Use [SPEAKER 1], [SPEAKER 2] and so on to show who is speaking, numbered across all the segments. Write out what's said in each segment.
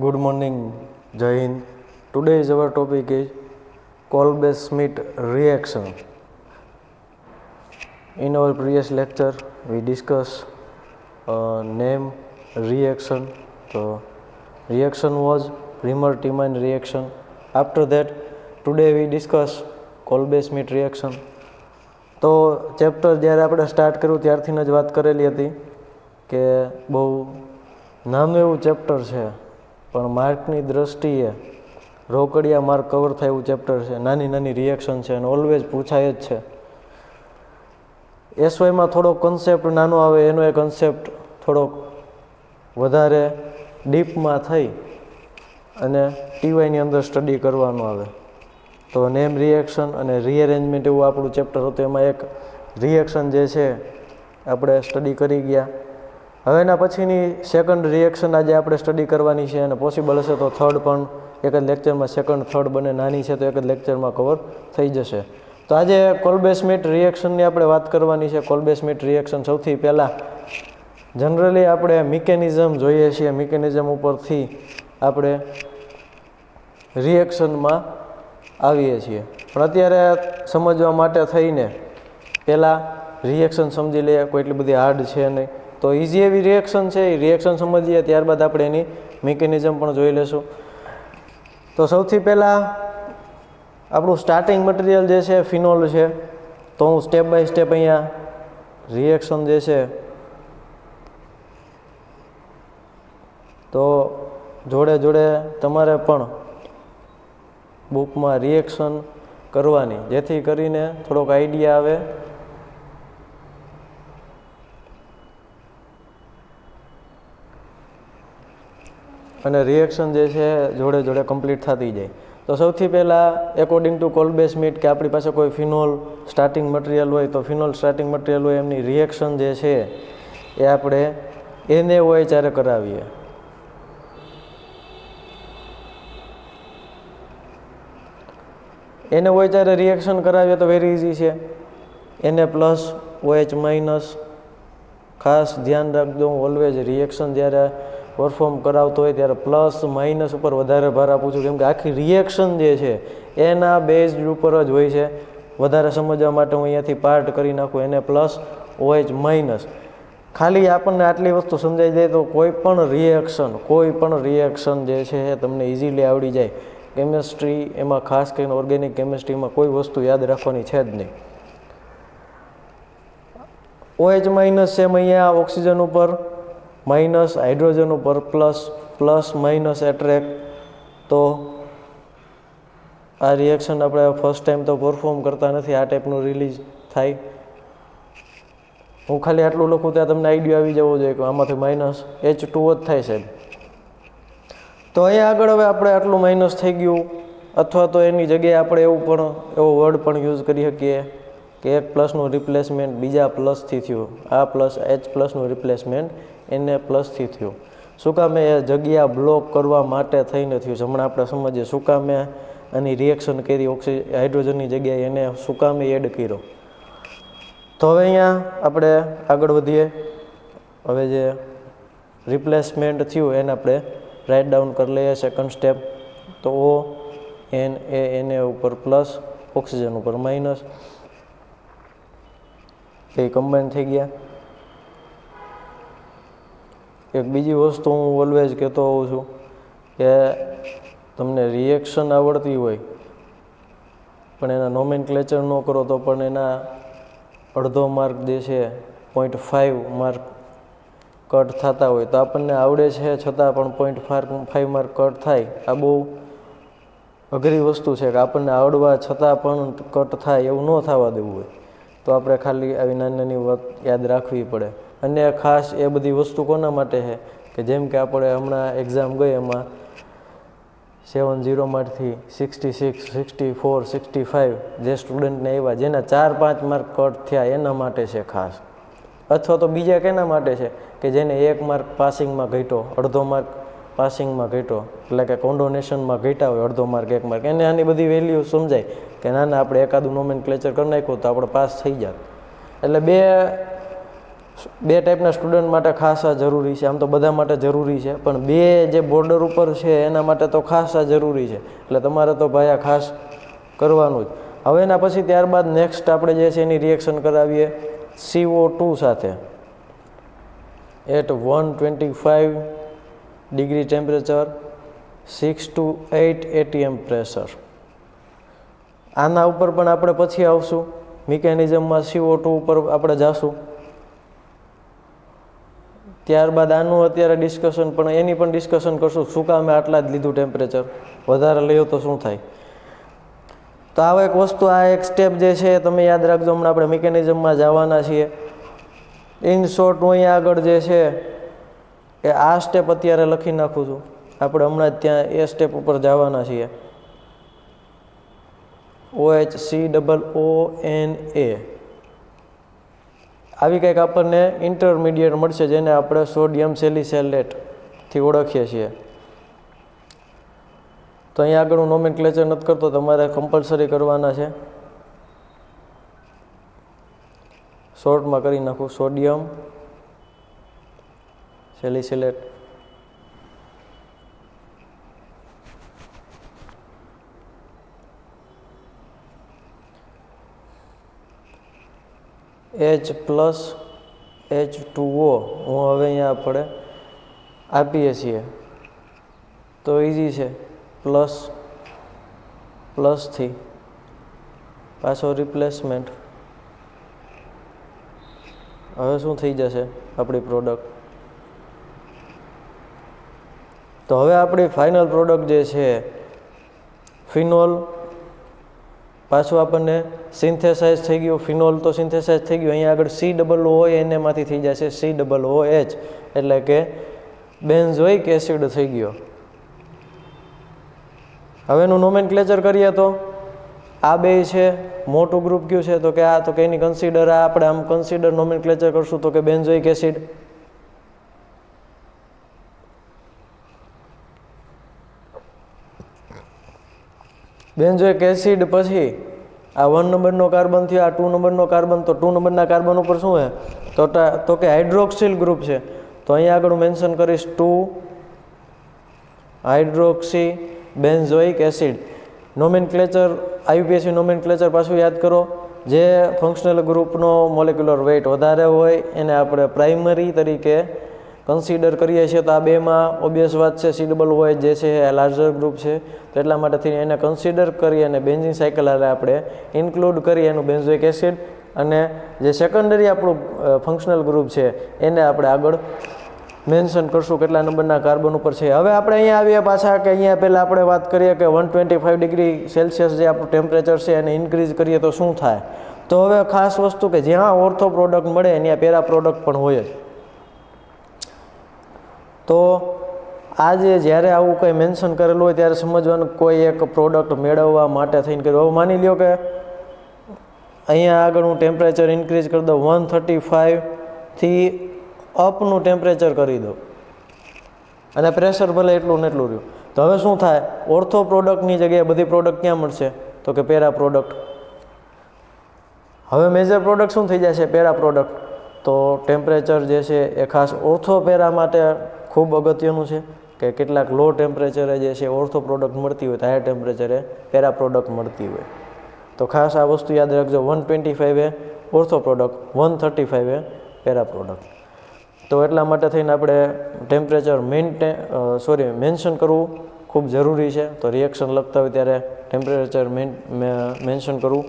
[SPEAKER 1] Good morning, Jai Hind. Today's our topic is Kolbe-Schmitt reaction. In our previous lecture, we discussed name reaction. So, reaction was Bremer-Tiemann reaction. After that, today we discuss Kolbe-Schmitt reaction. તો chapter જ્યારે આપણે start કર્યું ત્યારથી જ વાત કરેલી હતી કે બહુ નાનું એવું ચેપ્ટર છે, પણ માર્કની દ્રષ્ટિએ રોકડિયા માર્ક કવર થાય એવું ચેપ્ટર છે. નાની નાની રિએક્શન છે અને ઓલવેઝ પૂછાય જ છે. એસવાયમાં થોડોક કન્સેપ્ટ નાનો આવે, એનો એ કન્સેપ્ટ થોડોક વધારે ડીપમાં થઈ અને ટીવાયની અંદર સ્ટડી કરવાનો આવે. તો નેમ રિએક્શન અને રીએરેન્જમેન્ટ એવું આપણું ચેપ્ટર હતું. એમાં એક રિએક્શન જે છે આપણે સ્ટડી કરી ગયા. હવે એના પછીની સેકન્ડ રિએક્શન આજે આપણે સ્ટડી કરવાની છે અને પોસિબલ હશે તો થર્ડ પણ એક જ લેક્ચરમાં, સેકન્ડ થર્ડ બંને નાની છે તો એક જ લેક્ચરમાં કવર થઈ જશે. તો આજે કોલ્બે-શ્મિટ રિએક્શનની આપણે વાત કરવાની છે. કોલ્બે-શ્મિટ રિએક્શન સૌથી પહેલાં જનરલી આપણે મિકેનિઝમ જોઈએ છીએ, મિકેનિઝમ ઉપરથી આપણે રિએક્શનમાં આવીએ છીએ. પણ અત્યારે સમજવા માટે થઈને પહેલાં રિએક્શન સમજી લઈએ. કોઈ એટલી બધી હાર્ડ છે નહીં, તો ઇઝી એવી રિએક્શન છે. એ રિએક્શન સમજીએ ત્યારબાદ આપણે એની મિકેનિઝમ પણ જોઈ લઈશું. તો સૌથી પહેલાં આપણું સ્ટાર્ટિંગ મટીરિયલ જે છે ફિનોલ છે. તો હું સ્ટેપ બાય સ્ટેપ અહીંયા રિએક્શન જે છે તો જોડે જોડે તમારે પણ બુકમાં રિએક્શન કરવાની, જેથી કરીને થોડોક આઈડિયા આવે. અને રિએક્શન જે છે જોડે જોડે કમ્પ્લીટ થતી જાય. તો સૌથી પહેલાં એકોર્ડિંગ ટુ કોલ્બે-શ્મિટ કે આપણી પાસે કોઈ ફિનોલ સ્ટાર્ટિંગ મટીરિયલ હોય તો ફિનોલ સ્ટાર્ટિંગ મટીરિયલ હોય એમની રિએક્શન જે છે એ આપણે એને હોય ત્યારે કરાવીએ. એને હોય ત્યારે રિએક્શન કરાવીએ તો વેરી ઇઝી છે. એને પ્લસ OH માઇનસ. ખાસ ધ્યાન રાખજો, ઓલવેઝ રિએક્શન જ્યારે પરફોર્મ કરાવતો હોય ત્યારે પ્લસ માઇનસ ઉપર વધારે ભાર આપું છું, કેમ કે આખી રિએક્શન જે છે એના બેઝ ઉપર જ હોય છે. વધારે સમજવા માટે હું અહીંયાથી પાર્ટ કરી નાખું, એને પ્લસ OH માઇનસ. ખાલી આપણને આટલી વસ્તુ સમજાઈ જાય તો કોઈ પણ રિએક્શન જે છે એ તમને ઇઝીલી આવડી જાય. કેમેસ્ટ્રી એમાં ખાસ કરીને ઓર્ગેનિક કેમેસ્ટ્રીમાં કોઈ વસ્તુ યાદ રાખવાની છે જ નહીં. OH માઇનસ છે અહીંયા ઓક્સિજન ઉપર, માઇનસ હાઇડ્રોજન ઉપર, પ્લસ પ્લસ માઇનસ એટ્રેક્ટ. તો આ રિએક્શન આપણે ફર્સ્ટ ટાઈમ તો પરફોર્મ કરતા નથી, આ ટાઈપનું રિલીઝ થાય. હું ખાલી આટલું લખું ત્યાં તમને આઈડિયા આવી જવો જોઈએ કે આમાંથી માઇનસ H2O જ થાય છે. તો અહીંયા આગળ હવે આપણે આટલું માઇનસ થઈ ગયું, અથવા તો એની જગ્યાએ આપણે એવો વર્ડ પણ યુઝ કરી શકીએ કે એક પ્લસનું રિપ્લેસમેન્ટ બીજા પ્લસથી થયું. આ પ્લસ H પ્લસનું રિપ્લેસમેન્ટ એને પ્લસથી થયું. શું કામે? એ જગ્યા બ્લોક કરવા માટે થઈને થયું છે. હમણાં આપણે સમજીએ શું કામે આની રિએક્શન કરી, હાઇડ્રોજનની જગ્યાએ એને શું કામે એડ કર્યો. તો હવે અહીંયા આપણે આગળ વધીએ. હવે જે રિપ્લેસમેન્ટ થયું એને આપણે રાઇટ ડાઉન કરી લઈએ. સેકન્ડ સ્ટેપ તો NA ઉપર પ્લસ, ઓક્સિજન ઉપર માઇનસ, એ કમ્બાઈન થઈ ગયા. એક બીજી વસ્તુ હું ઓલવેઝ કહેતો હોઉં છું કે તમને રિએક્શન આવડતી હોય પણ એના નોમેનક્લેચર ન કરો તો પણ એના અડધો માર્ક જે છે 0.5 માર્ક કટ થતા હોય. તો આપણને આવડે છે છતાં પણ 0.5 માર્ક કટ થાય. આ બહુ અઘરી વસ્તુ છે કે આપણને આવડવા છતાં પણ કટ થાય એવું ન થવા દેવું હોય. તો આપણે ખાલી આવી નાની નાની વાત યાદ રાખવી પડે. અને ખાસ એ બધી વસ્તુ કોના માટે છે કે જેમ કે આપણે હમણાં એક્ઝામ ગઈ એમાં 70 માંથી 66, 64, 65 જે સ્ટુડન્ટને આવ્યા, જેના 4-5 માર્ક કટ થયા એના માટે છે ખાસ. અથવા તો બીજા કેના માટે છે કે જેને 1 માર્ક પાસિંગમાં ઘટ્યો, અડધો માર્ક પાસિંગમાં ઘટ્યો, એટલે કે કોન્ડોનેશનમાં ઘટ્યા હોય અડધો માર્ક 1 માર્ક, એને આની બધી વેલ્યુ સમજાય કે ના આપણે એકાદું નોમેનક્લેચર કરી નાખ્યું તો આપણે પાસ થઈ જાય. એટલે બે બે ટાઈપના સ્ટુડન્ટ માટે ખાસ આ જરૂરી છે. આમ તો બધા માટે જરૂરી છે, પણ બે જે બોર્ડર ઉપર છે એના માટે તો ખાસ આ જરૂરી છે. એટલે તમારે તો ભાઈ આ ખાસ કરવાનું જ. હવે એના પછી ત્યારબાદ નેક્સ્ટ આપણે જે છે એની રિએક્શન કરાવીએ CO2 સાથે at 125 degree temperature 6 to 8 atm pressure. આના ઉપર પણ આપણે પછી આવશું. મિકેનિઝમમાં CO2 ઉપર આપણે જાશું. ત્યારબાદ આનું અત્યારે ડિસ્કશન, પણ એની પણ ડિસ્કશન કરશું. શું કામ આટલા જ લીધું ટેમ્પરેચર, વધારે લ્યો તો શું થાય. તો આ એક વસ્તુ, આ એક સ્ટેપ જે છે તમે યાદ રાખજો. હમણાં આપણે મિકેનિઝમમાં જવાના છીએ. ઇન શોર્ટ હું અહીંયા આગળ જે છે એ આ સ્ટેપ અત્યારે લખી નાખું છું. આપણે હમણાં જ ત્યાં એ સ્ટેપ ઉપર જવાના છીએ. OHCOONA આવી કંઈક આપણને ઇન્ટરમીડિયેટ મળશે, જેને આપણે સોડિયમ સેલિસેલેટથી ઓળખીએ છીએ. તો અહીંયા આગળ હું નોમેનક્લેચર નથી કરતો, તમારે કમ્પલસરી કરવાના છે. શોર્ટમાં કરી નાખું સોડિયમ સેલિસેલેટ. H પ્લસ H2O હું હવે અહીંયા આપણે આપીએ છીએ તો ઇઝી છે. પ્લસથી પાછો રિપ્લેસમેન્ટ. હવે શું થઈ જશે આપણી પ્રોડક્ટ? તો હવે આપણી ફાઇનલ પ્રોડક્ટ જે છે ફિનોલ, પાછું આપણને સિન્થેસાઇઝ થઈ ગયું. ફિનોલ તો સિન્થેસાઇઝ થઈ ગયું. અહીંયા આગળ COON એમાંથી થઈ જશે COOH, એટલે કે બેન્ઝોઇક એસિડ થઈ ગયો. હવે એનું નોમેનક્લેચર કરીએ તો આ બે છે. મોટું ગ્રુપ કયું છે? તો કે આ, તો કે એની કન્સિડર, આ આપણે આમ કન્સિડર નોમેનક્લેચર કરશું તો કે બેન્ઝોઇક એસિડ. બેન્ઝોઇક એસિડ પછી આ 1 નંબરનો કાર્બન થયો, આ 2 નંબરનો કાર્બન. તો 2 નંબરના કાર્બન ઉપર શું છે? તો કે હાઇડ્રોક્સિલ ગ્રુપ છે. તો અહીંયા આગળ હું મેન્શન કરીશ 2 hydroxy benzoic acid. Nomenclature, IUPAC nomenclature પાછું યાદ કરો. જે ફંક્શનલ ગ્રુપનો મોલેક્યુલર વેઇટ વધારે હોય એને આપણે પ્રાઇમરી તરીકે કન્સિડર કરીએ છીએ. તો આ બેમાં ઓબ્વિયસ વાત છે, COOH જે છે એ લાર્જર ગ્રુપ છે. તો એટલા માટેથી એને કન્સિડર કરી અને બેન્ઝિન સાયકલ આપણે ઇન્ક્લુડ કરી એનું બેન્ઝોઇક એસિડ, અને જે સેકન્ડરી આપણું ફંક્શનલ ગ્રુપ છે એને આપણે આગળ મેન્શન કરશું કેટલા નંબરના કાર્બન ઉપર છે. હવે આપણે અહીંયા આવીએ પાછા કે અહીંયા પહેલાં આપણે વાત કરીએ કે 125 ડિગ્રી સેલ્સિયસ જે આપણું ટેમ્પરેચર છે એને ઇન્ક્રીઝ કરીએ તો શું થાય. તો હવે ખાસ વસ્તુ કે જ્યાં ઓર્થો પ્રોડક્ટ મળે ત્યાં પેરા પ્રોડક્ટ પણ હોય જ. તો આજે જ્યારે આવું કંઈ મેન્શન કરેલું હોય ત્યારે સમજવાનું કોઈ એક પ્રોડક્ટ મેળવવા માટે થઈને કર્યું. હવે માની લ્યો કે અહીંયા આગળ હું ટેમ્પરેચર ઇન્ક્રીઝ કરી દઉં 135થી અપનું ટેમ્પરેચર કરી દઉં, અને પ્રેશર ભલે એટલું ને એટલું રહ્યું. તો હવે શું થાય? ઓર્થો પ્રોડક્ટની જગ્યાએ બધી પ્રોડક્ટ ક્યાં મળશે? તો કે પેરા પ્રોડક્ટ. હવે મેજર પ્રોડક્ટ શું થઈ જશે? Para product. તો ટેમ્પરેચર જે છે એ ખાસ ઓર્થો પેરા માટે ખૂબ અગત્યનું છે કે કેટલાક લો ટેમ્પરેચરે જે છે ઓર્થો પ્રોડક્ટ મળતી હોય તો હાયર ટેમ્પરેચરે પેરા પ્રોડક્ટ મળતી હોય. તો ખાસ આ વસ્તુ યાદ રાખજો. 125 એ ઓર્થો પ્રોડક્ટ, 135 એ પેરા પ્રોડક્ટ. તો એટલા માટે થઈને આપણે ટેમ્પરેચર મેન્શન કરવું ખૂબ જરૂરી છે. તો રિએક્શન લખતા હોય ત્યારે ટેમ્પરેચર મેન્શન કરવું.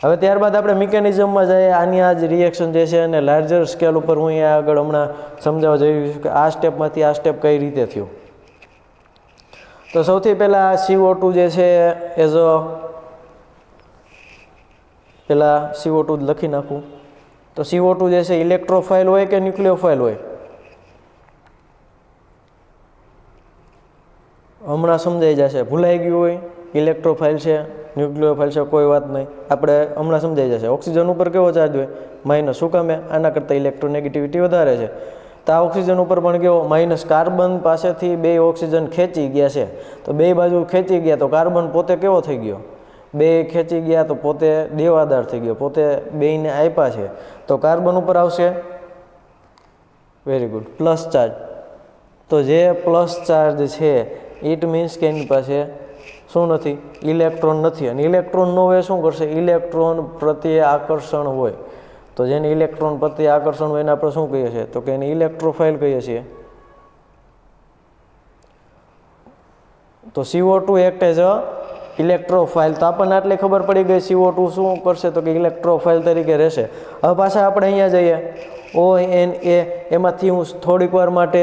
[SPEAKER 1] હવે ત્યારબાદ આપણે મિકેનિઝમમાં જઈએ. આની આ જ રિએક્શન જે છે અને લાર્જર સ્કેલ ઉપર હું અહીંયા આગળ હમણાં સમજાવવા જઈ રહ્યું છું કે આ સ્ટેપમાંથી આ સ્ટેપ કઈ રીતે થયું. તો સૌથી પહેલાં CO2 જે છે એઝ અ પહેલાં CO2 જ લખી નાખું. તો CO2 જે છે ઇલેક્ટ્રોફાઇલ હોય કે ન્યુક્લિયોફાઇલ હોય? હમણાં સમજાઈ જશે. ભૂલાઈ ગયું હોય ઇલેક્ટ્રોફાઇલ છે ન્યુક્લિયોફાઇલ છે કોઈ વાત નહીં, આપણે હમણાં સમજાઈ જશે. ઓક્સિજન ઉપર કેવો ચાર્જ હોય? માઇનસ. શું કામે? આના કરતાં ઇલેક્ટ્રોનેગેટિવિટી વધારે છે. તો આ ઓક્સિજન ઉપર પણ કેવો? માઇનસ. કાર્બન પાસેથી 2 ઓક્સિજન ખેંચી ગયા છે, તો 2 બાજુ ખેંચી ગયા તો કાર્બન પોતે કેવો થઈ ગયો? 2 ખેંચી ગયા તો પોતે દેવાદાર થઈ ગયો, પોતે 2ને આપ્યા છે તો કાર્બન ઉપર આવશે વેરી ગુડ, પ્લસ ચાર્જ. તો જે પ્લસ ચાર્જ છે ઇટ મીન્સ કે એની પાસે શું નથી? ઇલેક્ટ્રોન નથી. અને ઇલેક્ટ્રોન ન હોય શું કરશે? ઇલેક્ટ્રોન પ્રત્યે આકર્ષણ હોય. તો જેને ઇલેક્ટ્રોન પ્રત્યે આકર્ષણ હોય એને આપણે શું કહીએ છીએ? તો કે એને ઇલેક્ટ્રોફાઇલ કહીએ છીએ. તો CO2 act as a electrophile. તો આપણને આટલી ખબર પડી ગઈ CO2 શું કરશે? તો કે ઇલેક્ટ્રોફાઇલ તરીકે રહેશે. હવે પાછા આપણે અહીંયા જઈએ ONA, એમાંથી હું થોડીક વાર માટે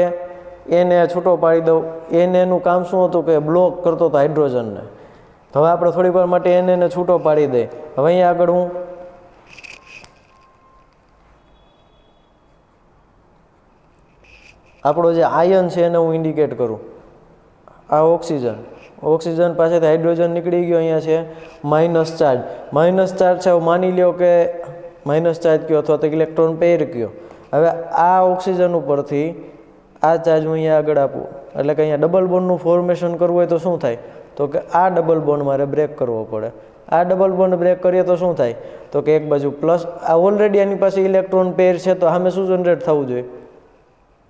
[SPEAKER 1] એને છૂટો પાડી દઉં. એનું કામ શું હતું? કે બ્લોક કરતો હતો હાઇડ્રોજનને. તો હવે આપણે થોડીક વાર માટે એને છૂટો પાડી દઈએ. હવે અહીંયા આગળ હું આપણો જે આયન છે એને હું ઇન્ડિકેટ કરું. આ ઓક્સિજન પાસેથી હાઇડ્રોજન નીકળી ગયો. અહીંયા છે માઇનસ ચાર્જ. માઇનસ ચાર્જ છે, માની લ્યો કે માઇનસ ચાર્જ કયો અથવા તો ઇલેક્ટ્રોન પેર કયો. હવે આ ઓક્સિજન ઉપરથી આ ચાર્જ હું અહીંયા આગળ આપું એટલે કે અહીંયા ડબલ બોન્ડનું ફોર્મેશન કરવું હોય તો શું થાય? તો કે આ ડબલ બોન્ડ મારે બ્રેક કરવો પડે. આ ડબલ બોન્ડ બ્રેક કરીએ તો શું થાય? તો કે એક બાજુ પ્લસ, આ ઓલરેડી આની પાસે ઇલેક્ટ્રોન પેર છે તો સામે શું જનરેટ થવું જોઈએ?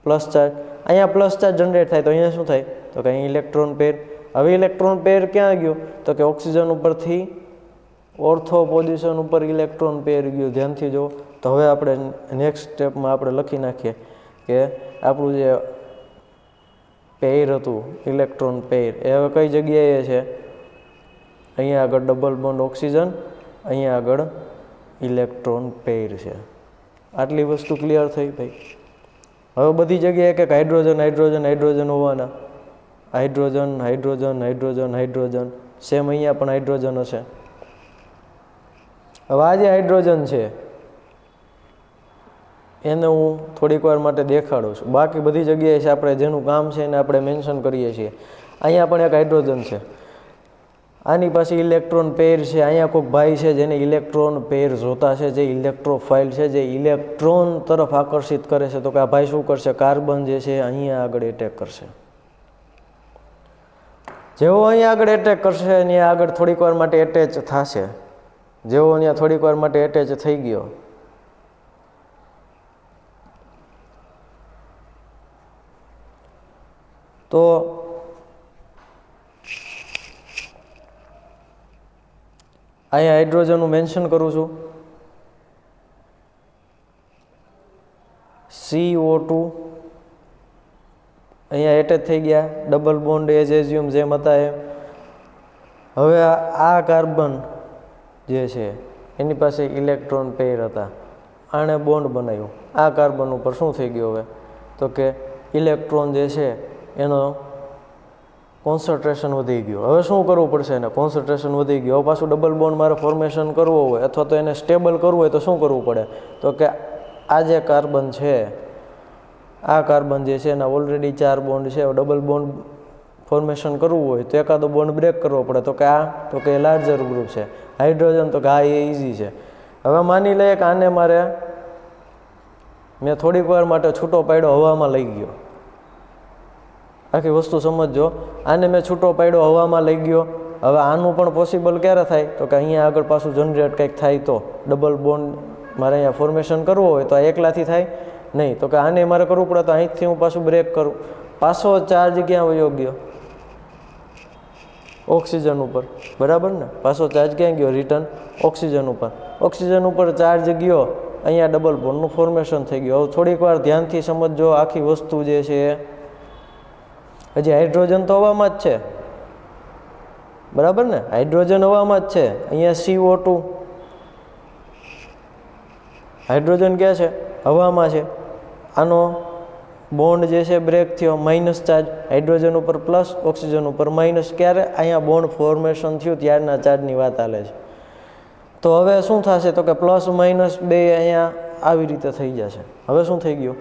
[SPEAKER 1] Plus charge. અહીંયા પ્લસ ચાર્જ જનરેટ થાય તો અહીંયા શું થાય? તો કે અહીં ઇલેક્ટ્રોન પેર. હવે ઇલેક્ટ્રોન પેર ક્યાં ગયો? તો કે ઓક્સિજન ઉપરથી ઓર્થો પોઝિશન ઉપર ઇલેક્ટ્રોન પેર ગયું. ધ્યાનથી જુઓ. તો હવે આપણે નેક્સ્ટ સ્ટેપમાં આપણે લખી નાખીએ કે આપણું જે પેર હતું ઇલેક્ટ્રોન પેર એ હવે કઈ જગ્યાએ છે? અહીંયા આગળ ડબલ બોન્ડ ઓક્સિજન, અહીંયા આગળ ઇલેક્ટ્રોન પેર છે. આટલી વસ્તુ ક્લિયર થઈ ભાઈ? હવે બધી જગ્યાએ એક હાઇડ્રોજન હોવાના. હાઇડ્રોજન સેમ અહીંયા પણ હાઇડ્રોજન હશે. હવે આ જે હાઇડ્રોજન છે એને હું થોડીક વાર માટે દેખાડું છું. બાકી બધી જગ્યાએ છે આપણે જેનું કામ છે એને આપણે મેન્શન કરીએ છીએ. અહીંયા પણ એક હાઇડ્રોજન છે, આની પાસે ઇલેક્ટ્રોન પેર છે. અહીંયા કોઈક ભાઈ છે જેને ઇલેક્ટ્રોન પેર જોતા છે, જે ઇલેક્ટ્રોફાઇલ છે, જે ઇલેક્ટ્રોન તરફ આકર્ષિત કરે છે. તો કે આ ભાઈ શું કરશે? કાર્બન જે છે અહીંયા આગળ એટેક કરશે. જેવો અહીંયા આગળ એટેક કરશે અહીંયા આગળ થોડીક વાર માટે એટેચ થશે. જેવો અહીંયા થોડીક વાર માટે એટેચ થઈ ગયો તો અહીંયા હાઇડ્રોજન હું મેન્શન કરું છું. CO2 અહીંયા એટેચ થઈ ગયા. ડબલ બોન્ડ એઝ્યુમ જેમ હતા એમ. હવે આ કાર્બન જે છે એની પાસે ઇલેક્ટ્રોન પેર હતા, આણે બોન્ડ બનાવ્યું. આ કાર્બન ઉપર શું થઈ ગયું હવે? તો કે ઇલેક્ટ્રોન જે છે એનો કોન્સન્ટ્રેશન વધી ગયું. હવે શું કરવું પડશે? એને કોન્સન્ટ્રેશન વધી ગયું. હવે પાછું ડબલ બોન્ડ મારે ફોર્મેશન કરવો હોય અથવા તો એને સ્ટેબલ કરવું હોય તો શું કરવું પડે? તો કે આ જે કાર્બન છે, આ કાર્બન જે છે એના ઓલરેડી 4 બોન્ડ છે. ડબલ બોન્ડ ફોર્મેશન કરવું હોય તો એકાદો બોન્ડ બ્રેક કરવો પડે. તો કે આ તો કે લાર્જર ગ્રુપ છે. હાઇડ્રોજન તો કે આ એ ઇઝી છે. હવે માની લઈએ કે આને મારે મેં થોડીક વાર માટે છૂટો પાડ્યો, હવામાં લઈ ગયો. આખી વસ્તુ સમજજો. આને મેં છૂટો પાડ્યો, હવામાં લઈ ગયો. હવે આનું પણ પોસિબલ ક્યારે થાય? તો કે અહીંયા આગળ પાછું જનરેટ કંઈક થાય તો. ડબલ બોન્ડ મારે અહીંયા ફોર્મેશન કરવો હોય તો આ એકલાથી થાય નહીં. તો કે આને મારે કરવું પડે તો અહીંથી હું પાછું બ્રેક કરું. પાછો ચાર્જ ક્યાં વયો ગયો? ઓક્સિજન ઉપર. બરાબર ને? પાછો ચાર્જ ક્યાં ગયો? રિટર્ન ઓક્સિજન ઉપર. ઓક્સિજન ઉપર ચાર્જ ગયો, અહીંયા ડબલ બોન્ડનું ફોર્મેશન થઈ ગયું. હવે થોડીક વાર ધ્યાનથી સમજજો. આખી વસ્તુ જે છે હજી હાઇડ્રોજન તો હવામાં જ છે. બરાબર ને? હાઇડ્રોજન હવામાં જ છે. અહીંયા CO2 હાઇડ્રોજન ક્યાં છે? હવામાં છે. આનો બોન્ડ જે છે બ્રેક થયો, માઇનસ ચાર્જ. હાઇડ્રોજન ઉપર પ્લસ, ઓક્સિજન ઉપર માઇનસ. ક્યારે? અહીંયા બોન્ડ ફોર્મેશન થયું ત્યારના ચાર્જની વાત ચાલે છે. તો હવે શું થશે? તો કે પ્લસ માઇનસ બે અહીંયા આવી રીતે થઈ જશે. હવે શું થઈ ગયું?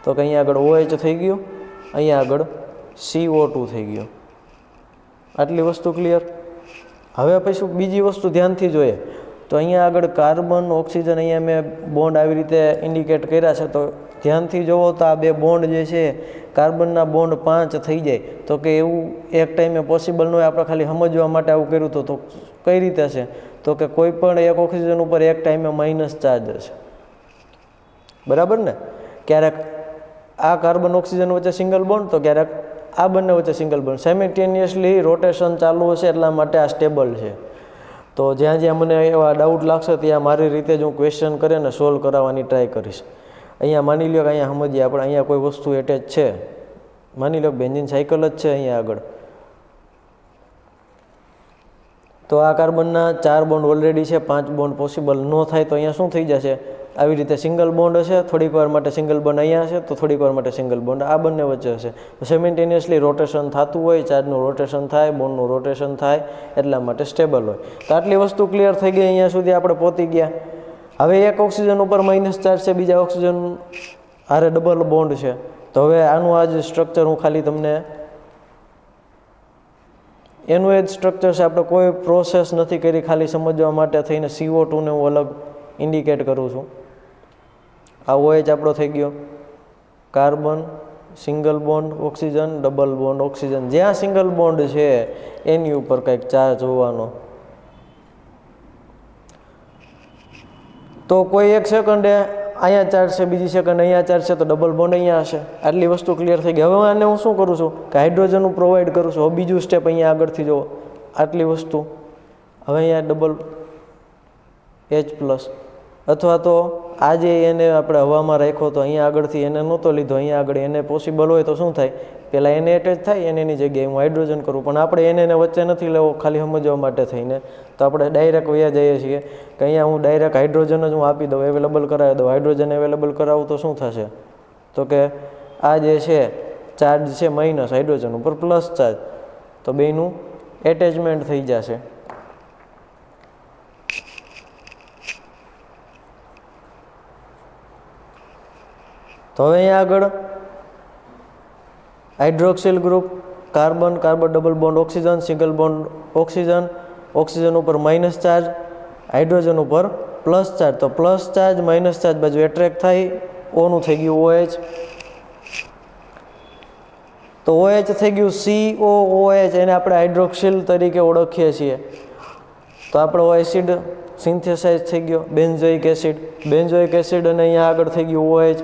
[SPEAKER 1] તો કે અહીંયા આગળ OH થઈ ગયું, અહીંયા આગળ CO2 થઈ ગયો. આટલી વસ્તુ ક્લિયર? હવે પછી બીજી વસ્તુ ધ્યાનથી જોઈએ તો અહીંયા આગળ કાર્બન ઓક્સિજન અહીંયા મેં બોન્ડ આવી રીતે ઇન્ડિકેટ કર્યા છે. તો ધ્યાનથી જોવો તો આ બે બોન્ડ જે છે કાર્બનના બોન્ડ 5 થઈ જાય. તો કે એવું એક ટાઈમે પોસિબલ ન હોય. આપણે ખાલી સમજવા માટે આવું કર્યું તો કઈ રીતે છે? તો કે કોઈ પણ એક ઓક્સિજન ઉપર એક ટાઈમે માઇનસ ચાર્જ હશે. બરાબર ને? ક્યારેક આ કાર્બન ઓક્સિજન વચ્ચે સિંગલ બોન્ડ તો ક્યારેક આ બંને વચ્ચે સિંગલ બોન્ડ. સાયમેલ્ટેનિયસલી રોટેશન ચાલુ હશે એટલા માટે આ સ્ટેબલ છે. તો જ્યાં જ્યાં મને એવા ડાઉટ લાગશે ત્યાં મારી રીતે જ હું ક્વેશ્ચન કરીને સોલ્વ કરાવવાની ટ્રાય કરીશ. અહીંયા માની લો કે અહીંયા સમજીએ આપણે, અહીંયા કોઈ વસ્તુ એટેચ છે, માની લો કે બેન્ઝીન સાયકલ જ છે અહીંયા આગળ. તો આ કાર્બનના 4 બોન્ડ ઓલરેડી છે, 5 બોન્ડ પોસિબલ ન થાય તો અહીંયા શું થઈ જશે, આવી રીતે સિંગલ બોન્ડ હશે, થોડીક વાર માટે સિંગલ બોન્ડ અહીંયા હશે, તો થોડીક વાર માટે સિંગલ બોન્ડ આ બંને વચ્ચે હશે. સાયમેલ્ટેનિયસલી રોટેશન થતું હોય, ચાર્જનું રોટેશન થાય, બોન્ડનું રોટેશન થાય, એટલા માટે સ્ટેબલ હોય. તો આટલી વસ્તુ ક્લિયર થઈ ગઈ, અહીંયા સુધી આપણે પહોંચી ગયા. હવે એક ઓક્સિજન ઉપર માઇનસ ચાર્જ છે, બીજા ઓક્સિજન હારે ડબલ બોન્ડ છે. તો હવે આનું આ જ સ્ટ્રક્ચર હું ખાલી તમને એનું એ જ સ્ટ્રક્ચર છે, આપણે કોઈ પ્રોસેસ નથી કરી, ખાલી સમજવા માટે થઈને CO2 ને હું અલગ ઇન્ડિકેટ કરું છું. આ OH આપણો થઈ ગયો, carbon single bond oxygen, double bond oxygen. જ્યાં સિંગલ બોન્ડ છે એની ઉપર કંઈક ચાર્જ હોવાનો. તો કોઈ એક સેકન્ડે અહીંયા ચાર્જ છે, બીજી સેકન્ડ અહીંયા ચાર્જ છે, તો ડબલ બોન્ડ અહીંયા હશે. આટલી વસ્તુ ક્લિયર થઈ ગઈ. હવે આને હું શું કરું છું કે હાઇડ્રોજન હું પ્રોવાઈડ કરું છું. હવે બીજું સ્ટેપ અહીંયા આગળથી જુઓ, આટલી વસ્તુ હવે અહીંયા ડબલ H+, અથવા તો આજે એને આપણે હવામાં રાખ્યો તો અહીંયા આગળથી એને નહોતો લીધો, અહીંયા આગળ એને પોસિબલ હોય તો શું થાય, પહેલાં એને એટેચ થાય, એની જગ્યાએ હું હાઇડ્રોજન કરું. પણ આપણે એને વચ્ચે નથી લેવો, ખાલી સમજવા માટે થઈને. તો આપણે ડાયરેક્ટ વયા જઈએ છીએ કે અહીંયા હું ડાયરેક્ટ હાઇડ્રોજન જ હું આપી દઉં, અવેલેબલ કરાવી દઉં. હાઇડ્રોજન અવેલેબલ કરાવું તો શું થશે, તો કે આ જે છે ચાર્જ છે માઇનસ, હાઇડ્રોજન ઉપર પ્લસ ચાર્જ, તો બેયનું એટેચમેન્ટ થઈ જશે. તો હવે અહીંયા આગળ hydroxyl group, carbon, carbon double bond oxygen, single bond oxygen, oxygen ઉપર માઇનસ ચાર્જ, હાઇડ્રોજન ઉપર પ્લસ ચાર્જ. તો પ્લસ ચાર્જ માઇનસ ચાર્જ બાજુ એટ્રેક્ટ થાય, ઓનું થઈ ગયું OH. તો OH થઈ ગયું COOH, એને આપણે હાઇડ્રોક્સિલ તરીકે ઓળખીએ છીએ. તો આપણો એસિડ સિન્થેસાઇઝ થઈ ગયો, બેન્ઝોઇક એસિડ. બેન્ઝોઇક એસિડ અને અહીંયા આગળ થઈ ગયું OH.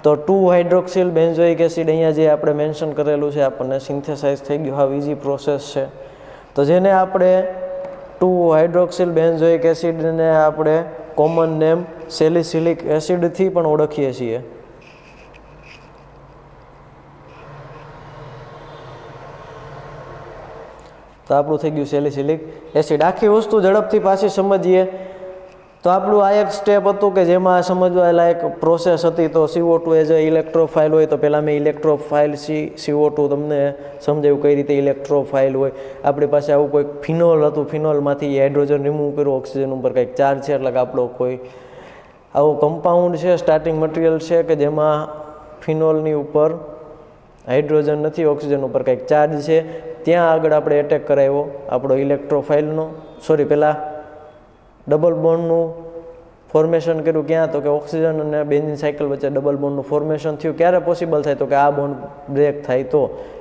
[SPEAKER 1] તો 2 હાઇડ્રોક્સિલ બેન્ઝોઇક એસિડ અહીંયા જે આપણે મેન્શન કરેલું છે આપણને સિન્થેસાઇઝ થઈ ગયું. હાવ ઇઝી પ્રોસેસ છે. તો જેને આપણે 2 હાઇડ્રોક્સિલ બેન્ઝોઇક એસિડને આપણે કોમન નેમ સેલિસિલિક એસિડથી પણ ઓળખીએ છીએ. તો આપણું થઈ ગયું સેલિસિલિક એસિડ. આખી વસ્તુ ઝડપથી પાછી સમજીએ તો આપણું આ એક સ્ટેપ હતું કે જેમાં સમજવા લાયક પ્રોસેસ હતી. તો CO2 એઝ અ ઇલેક્ટ્રોફાઇલ હોય, તો પહેલાં મેં ઇલેક્ટ્રોફાઇલ CO2 તમને સમજાવ્યું કઈ રીતે ઇલેક્ટ્રોફાઇલ હોય. આપણી પાસે આવું કોઈક ફિનોલ હતું, ફિનોલમાંથી હાઇડ્રોજન રિમૂવ કર્યું, ઓક્સિજન ઉપર કંઈક ચાર્જ છે, એટલે કે આપણો કોઈ આવો કમ્પાઉન્ડ છે, સ્ટાર્ટિંગ મટીરિયલ છે કે જેમાં ફિનોલની ઉપર હાઇડ્રોજન નથી, ઓક્સિજન ઉપર કંઈક ચાર્જ છે. ત્યાં આગળ આપણે એટેક કરાવ્યો આપણો ઇલેક્ટ્રોફાઇલનો, પહેલાં ડબલ બોન્ડનું ફોર્મેશન કર્યું. ક્યાં, તો કે ઓક્સિજન અને બેન્ઝીન સાયકલ વચ્ચે ડબલ બોન્ડનું ફોર્મેશન થયું. ક્યારે પોસિબલ થાય, તો કે આ બોન્ડ બ્રેક થાય. તો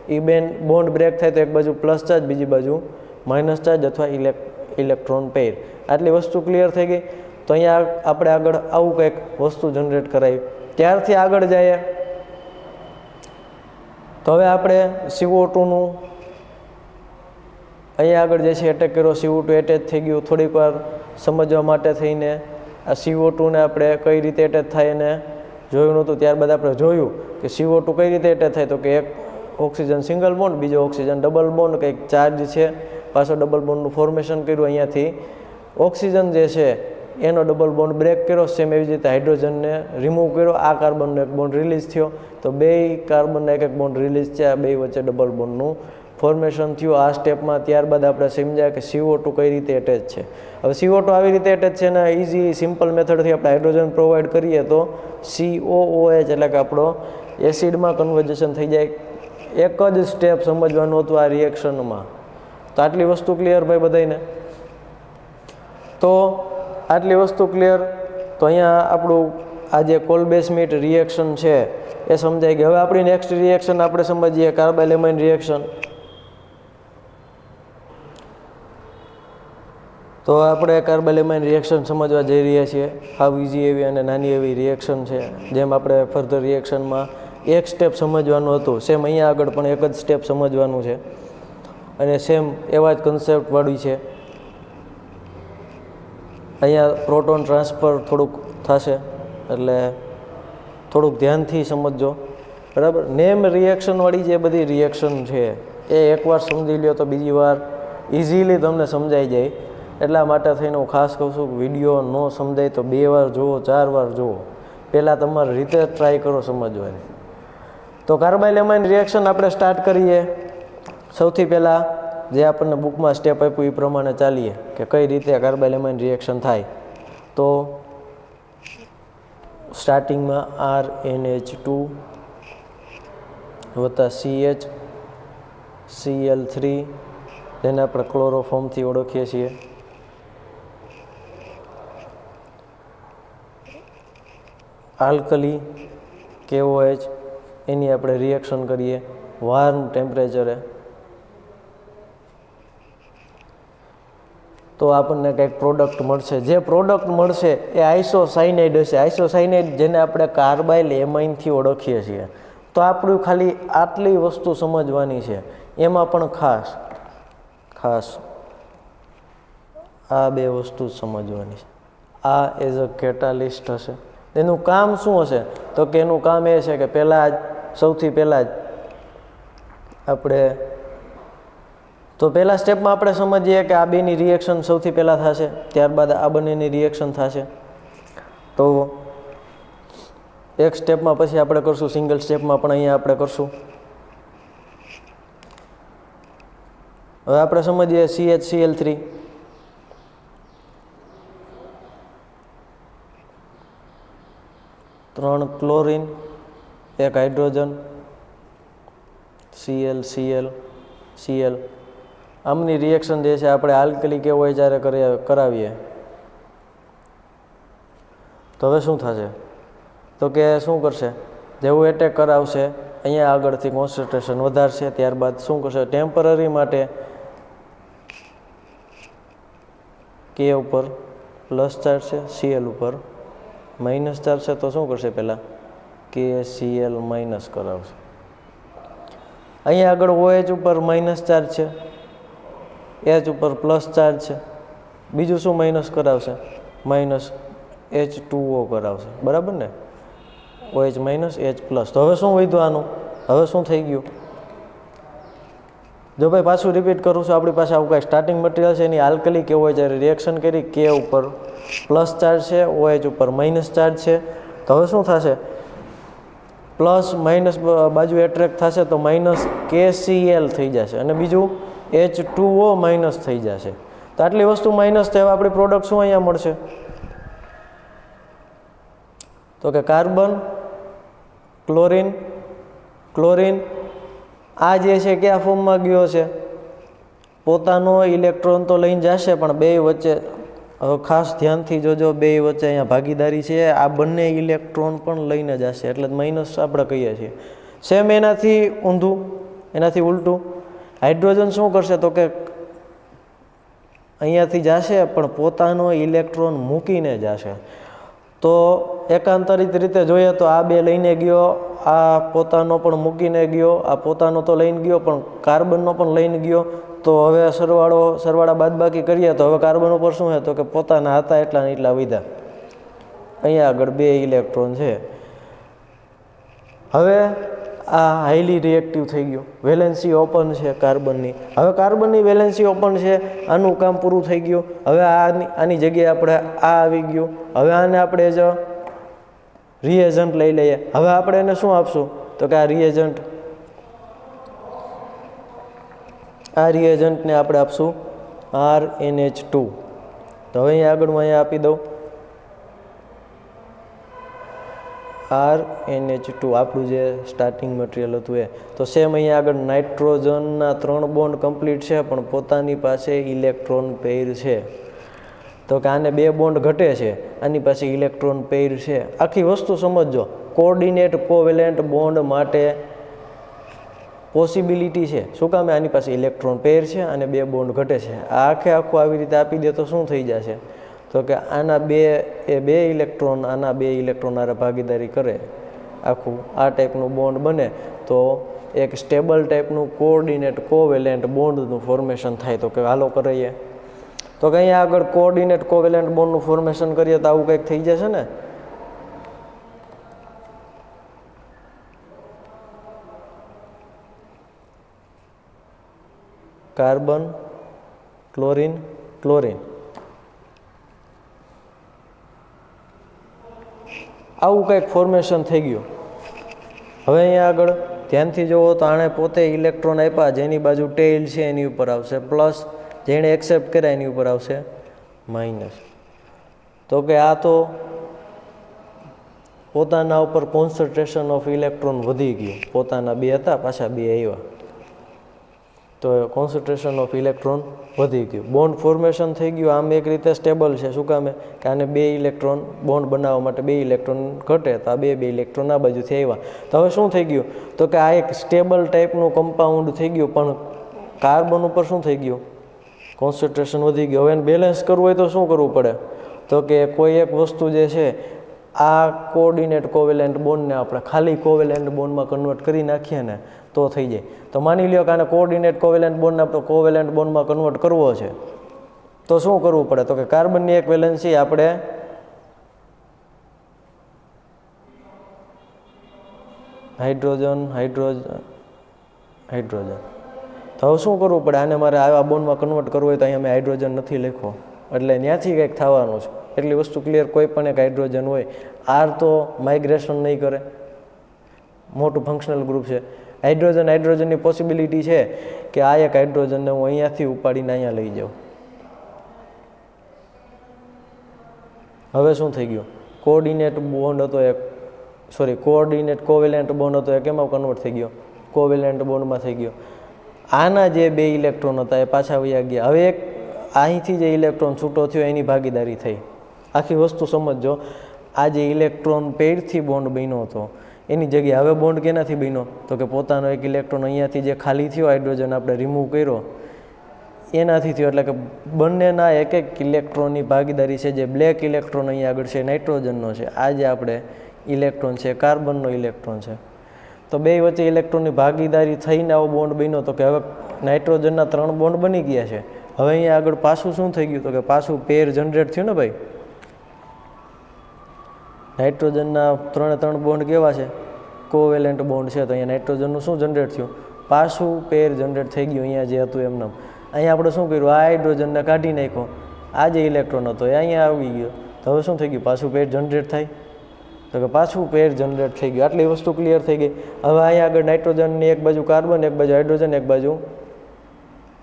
[SPEAKER 1] એ બોન્ડ બ્રેક થાય તો એક બાજુ પ્લસ ચાર્જ, બીજી બાજુ માઇનસ ચાર્જ અથવા ઇલેક્ટ્રોન પેર. આટલી વસ્તુ ક્લિયર થઈ ગઈ. તો અહીંયા આપણે આગળ આવું કંઈક વસ્તુ જનરેટ કરાવી. ત્યારથી આગળ જઈએ તો હવે આપણે CO2નું અહીંયા આગળ જે છે એટેક કર્યો, CO2 એટેચ થઈ ગયું. થોડીક વાર સમજવા માટે થઈને આ CO2ને આપણે કઈ રીતે એટેચ થાય એને જોયું નહોતું. ત્યારબાદ આપણે જોયું કે CO2 કઈ રીતે એટેચ થાય, તો કે એક ઓક્સિજન સિંગલ બોન્ડ, બીજો ઓક્સિજન ડબલ બોન્ડ, કંઈક ચાર્જ છે, પાછો ડબલ બોન્ડનું ફોર્મેશન કર્યું. અહીંયાથી ઓક્સિજન જે છે એનો ડબલ બોન્ડ બ્રેક કર્યો. સેમ એવી જ રીતે હાઇડ્રોજનને રિમૂવ કર્યો. આ કાર્બનનો એક બોન્ડ રિલીઝ થયો. તો બે કાર્બનના એક બોન્ડ રિલીઝ છે, આ બે વચ્ચે ડબલ બોન્ડનું ફોર્મેશન થયું આ સ્ટેપમાં. ત્યારબાદ આપણે સમજ્યા કે CO2 કઈ રીતે એટેચ છે. હવે CO2 આવી રીતે એટેચ છે ને ઇઝી સિમ્પલ મેથડથી આપણે હાઇડ્રોજન પ્રોવાઈડ કરીએ તો COOH એટલે કે આપણો એસિડમાં કન્વર્ઝેશન થઈ જાય. એક જ સ્ટેપ સમજવાનું હતું આ રિએક્શનમાં. તો આટલી વસ્તુ ક્લિયર ભાઈ બધાને? તો આટલી વસ્તુ ક્લિયર. તો અહીંયા આપણું આ જે કોલ્બે-સ્મિટ રિએક્શન છે એ સમજાઈ ગઈ. હવે આપણી નેક્સ્ટ રિએક્શન આપણે સમજીએ, કાર્બાઇલેમાઇન રિએક્શન. તો આપણે કાર્બાઇલેમાઇન રિએક્શન સમજવા જઈ રહ્યા છીએ. હાવ ઇઝી એવી અને નાની એવી રિએક્શન છે. જેમ આપણે ફર્ધર રિએક્શનમાં એક સ્ટેપ સમજવાનું હતું, સેમ અહીંયા આગળ પણ એક જ સ્ટેપ સમજવાનું છે અને સેમ એવા જ કન્સેપ્ટવાળી છે. અહીંયા પ્રોટોન ટ્રાન્સફર થોડુંક થશે એટલે થોડુંક ધ્યાનથી સમજજો, બરાબર. નેમ રિએક્શનવાળી જે બધી રિએક્શન છે એ એકવાર સમજી લ્યો તો બીજી વાર ઇઝીલી તમને સમજાઈ જાય. એટલા માટે થઈને હું ખાસ કહું છું કે વિડીયો ન સમજાય તો 2 વાર જુઓ, 4 વાર જુઓ, પહેલાં તમારી રીતે ટ્રાય કરો સમજવાની. તો કાર્બાઇલ એમાઇન રિએક્શન આપણે સ્ટાર્ટ કરીએ. સૌથી પહેલાં જે આપણને બુકમાં સ્ટેપ આપ્યું એ પ્રમાણે ચાલીએ કે કઈ રીતે કાર્બાઇલ એમાઇન રિએક્શન થાય. તો સ્ટાર્ટિંગમાં RNH2 વત્તા CH Cl3 જેને આપણે ક્લોરોફોર્મથી ઓળખીએ છીએ. આલ્કલી KOH એની આપણે રિએક્શન કરીએ વાર્મ ટેમ્પરેચરે. તો આપણને કંઈક પ્રોડક્ટ મળશે. જે પ્રોડક્ટ મળશે એ આઇસોસાયનાઇડ હશે. આઇસોસાયનાઇડ જેને આપણે કાર્બાઇલ એમાઇનથી ઓળખીએ છીએ. તો આપણું ખાલી આટલી વસ્તુ સમજવાની છે. એમાં પણ ખાસ આ 2 વસ્તુ સમજવાની છે. આ એઝ અ કેટાલિસ્ટ હશે. એનું કામ શું હશે? તો કે એનું કામ એ છે કે સૌથી પહેલાં જ આપણે પહેલા સ્ટેપમાં આપણે સમજીએ કે આ બેની રિએક્શન સૌથી પહેલાં થશે, ત્યારબાદ આ બંનેની રિએક્શન થશે. તો એક સ્ટેપમાં પછી આપણે કરશું, સિંગલ સ્ટેપમાં પણ અહીંયા આપણે કરશું. હવે આપણે સમજીએ CHCl3. ત્રણ ક્લોરીન, એક હાઇડ્રોજન, Cl આમની રિએક્શન જે છે આપણે આલ્કલી કેવો જ્યારે કરાવીએ તો હવે શું થશે? તો કે શું કરશે? જેવું એટેક કરાવશે અહીંયા આગળથી કોન્સન્ટ્રેશન વધારશે, ત્યારબાદ શું કરશે? ટેમ્પરરી માટે K ઉપર પ્લસ ચાર્જ છે, Cl ઉપર માઇનસ ચાર્જ છે, તો શું કરશે? પહેલાં KCl માઇનસ કરાવશે. અહીંયા આગળ OH ઉપર માઇનસ ચાર્જ છે, H ઉપર પ્લસ ચાર્જ છે, બીજું શું માઇનસ કરાવશે? માઇનસ H2O કરાવશે, બરાબર ને? OH minus H plus. તો હવે શું વધ્યું આનું? હવે શું થઈ ગયું? જો ભાઈ પાછું રિપીટ કરું છું, આપણી પાસે આવું કાંઈ સ્ટાર્ટિંગ મટીરિયલ છે, એની આલ્કલી કેવું હોય જ્યારે રિએક્શન કરી, K ઉપર પ્લસ ચાર્જ છે, OH ઉપર માઇનસ ચાર્જ છે. તો હવે શું થશે? પ્લસ માઇનસ બાજુ એટ્રેક્ટ થશે તો માઇનસ KCl થઈ જશે અને બીજું H2O માઇનસ થઈ જશે. તો આટલી વસ્તુ માઇનસ થાય આપણી પ્રોડક્ટ શું અહીંયા મળશે? તો કે કાર્બન, ક્લોરીન આ જે છે કયા ફોર્મમાં ગયો છે? પોતાનો ઇલેક્ટ્રોન તો લઈને જશે પણ બે વચ્ચે, હવે ખાસ ધ્યાનથી જોજો, બે વચ્ચે અહીંયા ભાગીદારી છે. આ બંને ઇલેક્ટ્રોન પણ લઈને જશે એટલે માઇનસ આપણે કહીએ છીએ. સેમ એનાથી ઊંધું, એનાથી ઉલટું હાઇડ્રોજન શું કરશે? તો કે અહીંયાથી જશે પણ પોતાનો ઇલેક્ટ્રોન મૂકીને જશે. તો એકાંતરિત રીતે જોઈએ તો આ બે લઈને ગયો, આ પોતાનો પણ મૂકીને ગયો, આ પોતાનો તો લઈને ગયો પણ કાર્બનનો પણ લઈને ગયો. તો હવે સરવાળા બાદબાકી કરીએ તો હવે કાર્બન ઉપર શું છે? તો કે પોતાના હતા એટલા ને એટલા વધ્યા. અહીંયા આગળ બે ઇલેક્ટ્રોન છે. હવે આ હાઈલી રિએક્ટિવ થઈ ગયું, વેલેન્સી ઓપન છે કાર્બનની. હવે કાર્બનની વેલેન્સી ઓપન છે, આનું કામ પૂરું થઈ ગયું. હવે આની જગ્યાએ આપણે આ આવી ગયું. હવે આને આપણે જ રિએજન્ટ લઈ લઈએ. હવે આપણે એને શું આપશું? તો કે આ રિએજન્ટને આપણે આપશું RNH2. તો હવે અહીંયા આગળ હું અહીંયા આપી દઉં RNH2, આપણું જે સ્ટાર્ટિંગ મટીરિયલ હતું એ. તો સેમ અહીંયા આગળ નાઇટ્રોજનના 3 બોન્ડ કમ્પ્લીટ છે પણ પોતાની પાસે ઇલેક્ટ્રોન પેર છે. તો કે આને 2 બોન્ડ ઘટે છે, આની પાસે ઇલેક્ટ્રોન પેર છે. આખી વસ્તુ સમજો. કોઓર્ડિનેટ કોવેલેન્ટ બોન્ડ માટે પોસિબિલિટી છે. શું કામે? આની પાસે ઇલેક્ટ્રોન પેર છે અને 2 બોન્ડ ઘટે છે. આ આખું આવી રીતે આપી દે તો શું થઈ જશે? તો કે આના બે ઇલેક્ટ્રોન આના 2 ઇલેક્ટ્રોન આરે ભાગીદારી કરે, આખું આ ટાઈપનું બોન્ડ બને તો એક સ્ટેબલ ટાઈપનું કોઓર્ડિનેટ કોવેલેન્ટ બોન્ડનું ફોર્મેશન થાય. તો કે હાલો કરીએ. તો કે અહીંયા આગળ કોઓર્ડિનેટ કોવેલેન્ટ બોન્ડનું ફોર્મેશન કરીએ તો આવું કંઈક થઈ જશે ને. કાર્બન ક્લોરીન ક્લોરીન આવું કંઈક ફોર્મેશન થઈ ગયું. હવે અહીંયા આગળ ધ્યાનથી જુઓ તો આણે પોતે ઇલેક્ટ્રોન આપ્યા, જેની બાજુ ટેઇલ છે એની ઉપર આવશે પ્લસ, જેણે એક્સેપ્ટ કર્યા એની ઉપર આવશે માઇનસ. તો કે આ તો પોતાના ઉપર કોન્સન્ટ્રેશન ઓફ ઇલેક્ટ્રોન વધી ગયું. પોતાના 2 હતા, પાછા 2 આવ્યા, તો કોન્સન્ટ્રેશન ઓફ ઇલેક્ટ્રોન વધી ગયું. બોન્ડ ફોર્મેશન થઈ ગયું. આમ એક રીતે સ્ટેબલ છે. શું કામે? કે આને 2 ઇલેક્ટ્રોન બોન્ડ બનાવવા માટે 2 ઇલેક્ટ્રોન ઘટે, તો આ 2 ઇલેક્ટ્રોન આ બાજુથી આવ્યા. તો હવે શું થઈ ગયું? તો કે આ એક સ્ટેબલ ટાઈપનું કમ્પાઉન્ડ થઈ ગયું. પણ કાર્બન ઉપર શું થઈ ગયું? કોન્સન્ટ્રેશન વધી ગયું. હવે એને બેલેન્સ કરવું હોય તો શું કરવું પડે? તો કે કોઈ એક વસ્તુ જે છે આ કોઓર્ડિનેટ કોવેલેન્ટ બોન્ડને આપણે ખાલી કોવેલેન્ટ બોન્ડમાં કન્વર્ટ કરી નાખીએ ને તો થઈ જાય. તો માની લ્યો કે આને કોઓર્ડિનેટ કોવેલેન્ટ બોન્ડને આપણે કોવેલેન્ટ બોન્ડમાં કન્વર્ટ કરવો છે, તો શું કરવું પડે? તો કે કાર્બનની એક વેલેન્સી આપણે હાઇડ્રોજન હાઇડ્રોજન હાઇડ્રોજન. તો હવે શું કરવું પડે? આને મારે આવા બોન્ડમાં કન્વર્ટ કરવું હોય તો અહીંયા મેં હાઇડ્રોજન નથી લખ્યો, એટલે ત્યાંથી કંઈક થવાનું છે. એટલી વસ્તુ ક્લિયર. કોઈ પણ એક હાઇડ્રોજન હોય, આર તો માઇગ્રેશન નહીં કરે, મોટું ફંક્શનલ ગ્રુપ છે. હાઇડ્રોજનની પોસિબિલિટી છે કે આ એક હાઇડ્રોજનને હું અહીંયાથી ઉપાડીને અહીંયા લઈ જાઉં. હવે શું થઈ ગયું? કોઓર્ડિનેટ બોન્ડ હતો એક, કોઓર્ડિનેટ કોવેલેન્ટ બોન્ડ હતો એક, એમાં કન્વર્ટ થઈ ગયો કોવેલેન્ટ બોન્ડમાં થઈ ગયો. આના જે 2 ઇલેક્ટ્રોન હતા એ પાછા વયા ગયા. હવે એક અહીંથી જે ઇલેક્ટ્રોન છૂટો થયો એની ભાગીદારી થઈ. આખી વસ્તુ સમજો. આ જે ઇલેક્ટ્રોન પેરથી બોન્ડ બન્યો હતો એની જગ્યાએ હવે બોન્ડ કેનાથી બન્યો? તો કે પોતાનો એક ઇલેક્ટ્રોન અહીંયાથી જે ખાલી થયો હાઇડ્રોજન આપણે રિમૂવ કર્યો એનાથી થયો. એટલે કે બંનેના એક એક ઇલેક્ટ્રોનની ભાગીદારી છે. જે બ્લેક ઇલેક્ટ્રોન અહીંયા આગળ છે નાઇટ્રોજનનો છે, આ જે આપણે ઇલેક્ટ્રોન છે કાર્બનનો ઇલેક્ટ્રોન છે. તો 2 વચ્ચે ઇલેક્ટ્રોનની ભાગીદારી થઈને આવો બોન્ડ બન્યો. તો કે હવે નાઇટ્રોજનના 3 બોન્ડ બની ગયા છે. હવે અહીંયા આગળ પાછું શું થઈ ગયું? તો કે પાછું પેર જનરેટ થયું ને ભાઈ. નાઇટ્રોજનના 3 બોન્ડ કેવા છે? કોવેલેન્ટ બોન્ડ છે. તો અહીંયા નાઇટ્રોજનનું શું જનરેટ થયું? પાછું પેર જનરેટ થઈ ગયું. અહીંયા જે હતું એમને અહીંયા આપણે શું કર્યું? આ હાઇડ્રોજનને કાઢી નાખ્યો. આ જે ઇલેક્ટ્રોન હતો એ અહીંયા આવી ગયો. તો હવે શું થઈ ગયું? પાછું પેર જનરેટ થાય. તો કે પાછું પેર જનરેટ થઈ ગયું. આટલી વસ્તુ ક્લિયર થઈ ગઈ. હવે અહીંયા આગળ નાઇટ્રોજનની એક બાજુ કાર્બન, એક બાજુ હાઇડ્રોજન, એક બાજુ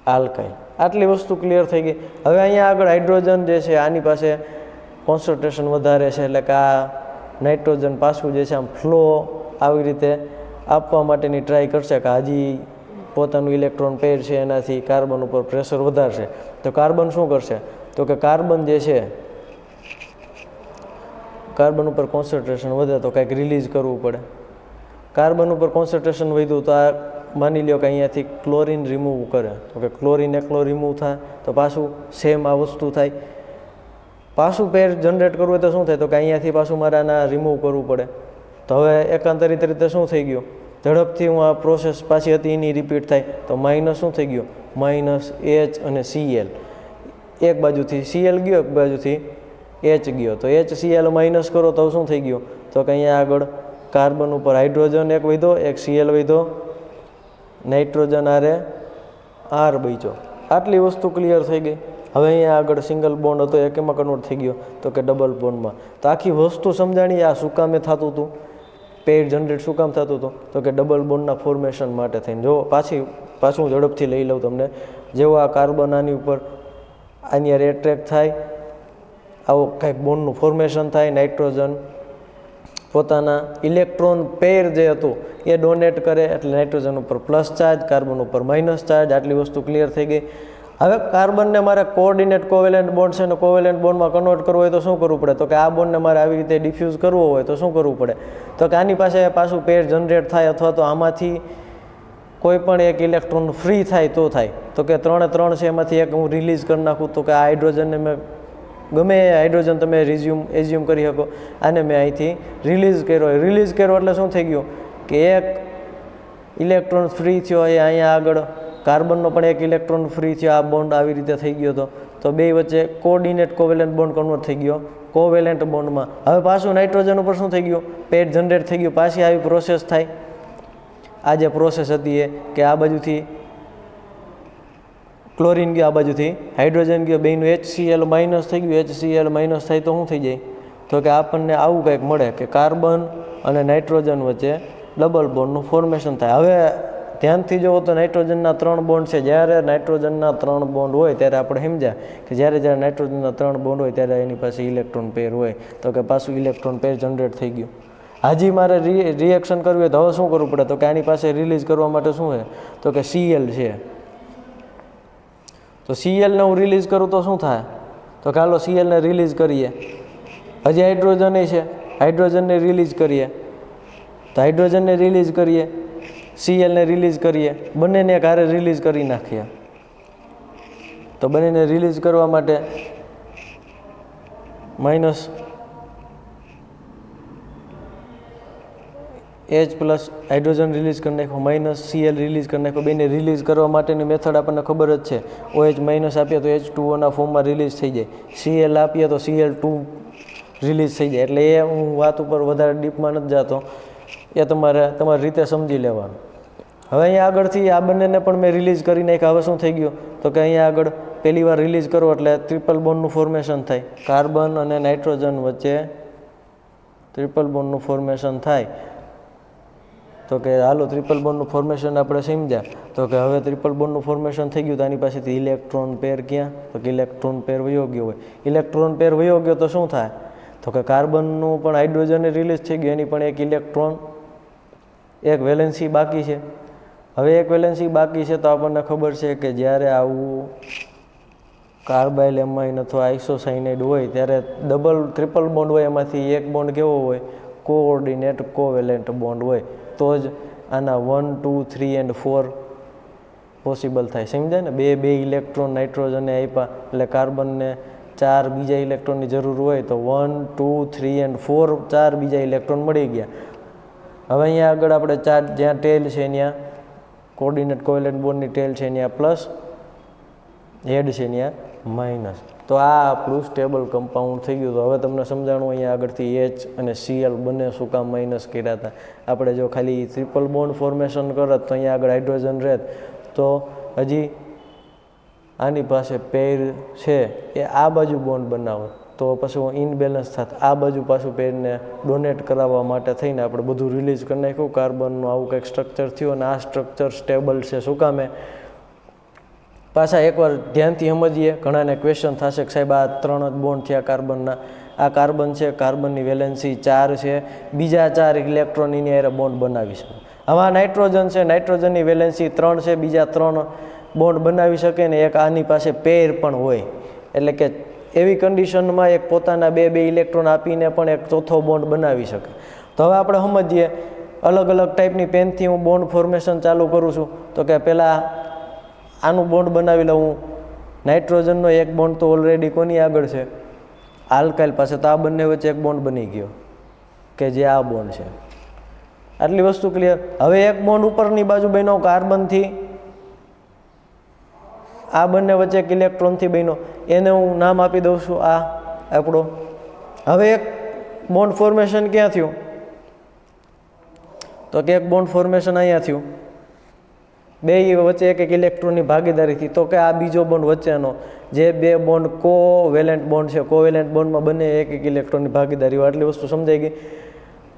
[SPEAKER 1] આલ્કાઇલ. આટલી વસ્તુ ક્લિયર થઈ ગઈ. હવે અહીંયા આગળ હાઇડ્રોજન જે છે આની પાસે કોન્સન્ટ્રેશન વધારે છે, એટલે કે આ નાઇટ્રોજન પાછું જે છે આમ ફ્લો આવી રીતે આપવા માટેની ટ્રાય કરશે કે હજી પોતાનું ઇલેક્ટ્રોન પેર છે એનાથી કાર્બન ઉપર પ્રેશર વધારશે. તો કાર્બન શું કરશે? તો કે કાર્બન જે છે કાર્બન ઉપર કોન્સન્ટ્રેશન વધે તો કંઈક રિલીઝ કરવું પડે. કાર્બન ઉપર કોન્સન્ટ્રેશન વધ્યું તો આ માની લ્યો કે અહીંયાથી ક્લોરીન રિમૂવ કરે. તો કે ક્લોરીન એકલો રિમૂવ થાય તો પાછું સેમ આ વસ્તુ થાય. પાછું પેર જનરેટ કરવું હોય તો શું થાય? તો કે અહીંયાથી પાછું મારે આના રિમૂવ કરવું પડે. તો હવે એકાંતરિત રીતે શું થઈ ગયું? ઝડપથી હું આ પ્રોસેસ પાછી હતી એની રિપીટ થાય. તો માઇનસ શું થઈ ગયું? માઇનસ H અને Cl. એક બાજુથી Cl ગયો, એક બાજુથી H ગયો. તો HCl માઇનસ કરો તો શું થઈ ગયું? તો કે અહીંયા આગળ કાર્બન ઉપર હાઇડ્રોજન એક વધ્યો, એક Cl વધ્યો, નાઇટ્રોજન આરે R બચ્યો. આટલી વસ્તુ ક્લિયર થઈ ગઈ. હવે અહીંયા આગળ સિંગલ બોન્ડ હતો એક એમાં કન્વર્ટ થઈ ગયો તો કે ડબલ બોન્ડમાં. તો આખી વસ્તુ સમજાણી. આ શું કામે થતું હતું? પેર જનરેટ શું કામ થતું હતું? તો કે ડબલ બોન્ડના ફોર્મેશન માટે થઈને. જો પાછું ઝડપથી લઈ લઉં તમને. જેવો આ કાર્બન આની ઉપર આની યાર એટ્રેક્ટ થાય, આવો કંઈક બોન્ડનું ફોર્મેશન થાય. નાઇટ્રોજન પોતાના ઇલેક્ટ્રોન પેર જે હતું એ ડોનેટ કરે, એટલે નાઇટ્રોજન ઉપર પ્લસ ચાર્જ, કાર્બન ઉપર માઇનસ ચાર્જ. આટલી વસ્તુ ક્લિયર થઈ ગઈ. હવે કાર્બનને મારે કોઓર્ડિનેટ કોવેલેન્ટ બોન્ડ છે ને કોવેલેન્ટ બોન્ડમાં કન્વર્ટ કરવું હોય તો શું કરવું પડે? તો કે આ બોન્ડને મારે આવી રીતે ડિફ્યુઝ કરવો હોય તો શું કરવું પડે? તો કે આની પાસે પાછું પેર જનરેટ થાય, અથવા તો આમાંથી કોઈ પણ એક ઇલેક્ટ્રોન ફ્રી થાય તો થાય. તો કે 3 છે એમાંથી એક હું રિલીઝ કરી નાખું તો કે આ હાઇડ્રોજનને મેં ગમે એ હાઇડ્રોજન તમે એઝ્યુમ કરી શકો. આને મેં અહીંથી રિલીઝ કર્યો એટલે શું થઈ ગયું કે એક ઇલેક્ટ્રોન ફ્રી થયો એ અહીંયા આગળ કાર્બનનો પણ એક ઇલેક્ટ્રોન ફ્રી થયો. આ બોન્ડ આવી રીતે થઈ ગયો હતો. તો બે વચ્ચે કોઓર્ડિનેટ કોવેલેન્ટ બોન્ડ કન્વર્ટ થઈ ગયો કોવેલેન્ટ બોન્ડમાં. હવે પાછું નાઇટ્રોજન ઉપર શું થઈ ગયું પેટ જનરેટ થઈ ગયું. પાછી આવી પ્રોસેસ થાય. આ જે પ્રોસેસ હતી એ કે આ બાજુથી ક્લોરીન ગયો, આ બાજુથી હાઇડ્રોજન ગયો, બેનું HCl માઇનસ થઈ ગયું. HCl માઇનસ થાય તો શું થઈ જાય તો કે આપણને આવું કંઈક મળે કે કાર્બન અને નાઇટ્રોજન વચ્ચે ડબલ બોન્ડનું ફોર્મેશન થાય. હવે ધ્યાનથી જુઓ તો નાઇટ્રોજનના 3 બોન્ડ છે. જ્યારે નાઇટ્રોજનના 3 બોન્ડ હોય ત્યારે આપણે સમજ્યા કે જ્યારે નાઇટ્રોજનના 3 બોન્ડ હોય ત્યારે એની પાસે ઇલેક્ટ્રોન પેર હોય. તો કે પાછું ઇલેક્ટ્રોન પેર જનરેટ થઈ ગયું. હાજી મારે રિએક્શન કરવું હોય તો હવે શું કરવું પડે તો કે આની પાસે રિલીઝ કરવા માટે શું છે તો કે Cl છે. તો Clને હું રિલીઝ કરું તો શું થાય તો ચાલો Clને રિલીઝ કરીએ. હજી હાઇડ્રોજન છે, હાઇડ્રોજનને રિલીઝ કરીએ. તો હાઇડ્રોજનને રિલીઝ કરીએ, Clને રિલીઝ કરીએ, બંનેને કારે રિલીઝ કરી નાખીએ. તો બંનેને રિલીઝ કરવા માટે minus H plus hydrogen release કરી નાખો, માઇનસ Cl રિલીઝ કરી નાખો. બેને રિલીઝ કરવા માટેની મેથડ આપણને ખબર જ છે. OH માઇનસ આપીએ તો H2O ફોર્મમાં રિલીઝ થઈ જાય. Cl આપીએ તો Cl2 રિલીઝ થઈ જાય. એટલે એ હું વાત ઉપર વધારે ડીપમાં નથી જતો, એ તમારી રીતે સમજી લેવાનું. હવે અહીંયા આગળથી આ બંનેને પણ મેં રિલીઝ કરી નાખ્યા. હવે શું થઈ ગયું તો કે અહીંયા આગળ પહેલી વાર રિલીઝ કરો એટલે ટ્રિપલ બોન્ડનું ફોર્મેશન થાય. કાર્બન અને નાઇટ્રોજન વચ્ચે ટ્રિપલ બોન્ડનું ફોર્મેશન થાય. તો કે હાલો ટ્રિપલ બોન્ડનું ફોર્મેશન આપણે સમજ્યા. તો કે હવે ટ્રિપલ બોન્ડનું ફોર્મેશન થઈ ગયું તો આની પાસેથી ઇલેક્ટ્રોન પેર ક્યાં તો કે ઇલેક્ટ્રોન પેર વયો ગયો હોય. ઇલેક્ટ્રોન પેર વયો ગયો તો શું થાય તો કે કાર્બનનું પણ હાઇડ્રોજન રિલીઝ થઈ ગયું, એની પણ એક ઇલેક્ટ્રોન એક વેલેન્સી બાકી છે. હવે એક વેલેન્સી બાકી છે તો આપણને ખબર છે કે જ્યારે આવું કાર્બાઇલ એમાઇન અથવા આઇસોસાયનાઇડ હોય ત્યારે ટ્રિપલ બોન્ડ હોય, એમાંથી એક બોન્ડ કેવો હોય કોઓર્ડિનેટ કોવેલેન્ટ બોન્ડ હોય. તો જ આના 1, 2, 3 and 4 પોસિબલ થાય. સમજાય ને? બે ઇલેક્ટ્રોન નાઇટ્રોજને આપ્યા એટલે કાર્બનને 4 બીજા ઇલેક્ટ્રોનની જરૂર હોય તો 1, 2, 3 and 4 4 બીજા ઇલેક્ટ્રોન મળી ગયા. હવે અહીંયા આગળ આપણે 4 જ્યાં ટેલ છે ત્યાં કોઓર્ડિનેટ કોવેલેન્ટ બોન્ડની ટેલ છે ત્યાં પ્લસ, હેડ છે ત્યાં માઇનસ. તો આ આપણું સ્ટેબલ કમ્પાઉન્ડ થઈ ગયું. તો હવે તમને સમજાણું અહીંયા આગળથી H અને Cl બંને શું કામ માઇનસ કર્યા હતા. આપણે જો ખાલી ટ્રિપલ બોન્ડ ફોર્મેશન કરત તો અહીંયા આગળ હાઇડ્રોજન રહેત તો હજી આની પાસે પેર છે એ આ બાજુ બોન્ડ બનાવો તો પછી ઇનબેલેન્સ થાત. આ બાજુ પાછું પેરને ડોનેટ કરાવવા માટે થઈને આપણે બધું રિલીઝ કરી નાખ્યું. કાર્બનનું આવું કંઈક સ્ટ્રક્ચર થયું અને આ સ્ટ્રક્ચર સ્ટેબલ છે. શું કામે પાછા એકવાર ધ્યાનથી સમજીએ. ઘણાને ક્વેશ્ચન થશે કે સાહેબ આ 3 જ બોન્ડ થયા કાર્બનના. આ કાર્બન છે, કાર્બનની વેલેન્સી 4 છે, બીજા 4 ઇલેક્ટ્રોન એની હારે બોન્ડ બનાવી શકે. હવે આ નાઇટ્રોજન છે, નાઇટ્રોજનની વેલેન્સી 3 છે, બીજા 3 બોન્ડ બનાવી શકે ને એક આની પાસે પેર પણ હોય. એટલે કે એવી કન્ડિશનમાં એક પોતાના બે ઇલેક્ટ્રોન આપીને પણ એક ચોથો બોન્ડ બનાવી શકે. તો હવે આપણે સમજીએ અલગ અલગ ટાઈપની પેનથી હું બોન્ડ ફોર્મેશન ચાલુ કરું છું. તો કે પહેલાં આનું બોન્ડ બનાવી લઉં હું. નાઇટ્રોજનનો એક બોન્ડ તો ઓલરેડી કોની આગળ છે આલ્કાઇલ પાસે. તો આ બંને વચ્ચે એક બોન્ડ બની ગયો કે જે આ બોન્ડ છે. આટલી વસ્તુ ક્લિયર. હવે એક બોન્ડ ઉપરની બાજુ બન્યો કાર્બનથી, આ બંને વચ્ચે એક ઇલેક્ટ્રોનથી બન્યો, એને હું નામ આપી દઉં છું આ આપણો. હવે એક બોન્ડ ફોર્મેશન ક્યાં થયું તો કે એક બોન્ડ ફોર્મેશન અહીંયા થયું. બે વચ્ચે એક ઇલેક્ટ્રોનની ભાગીદારીથી. તો કે આ બીજો બોન્ડ વચ્ચેનો જે બે બોન્ડ કોવેલેન્ટ બોન્ડ છે, કોવેલેન્ટ બોન્ડમાં બંને એક ઇલેક્ટ્રોનની ભાગીદારી હોય. આટલી વસ્તુ સમજાઈ ગઈ.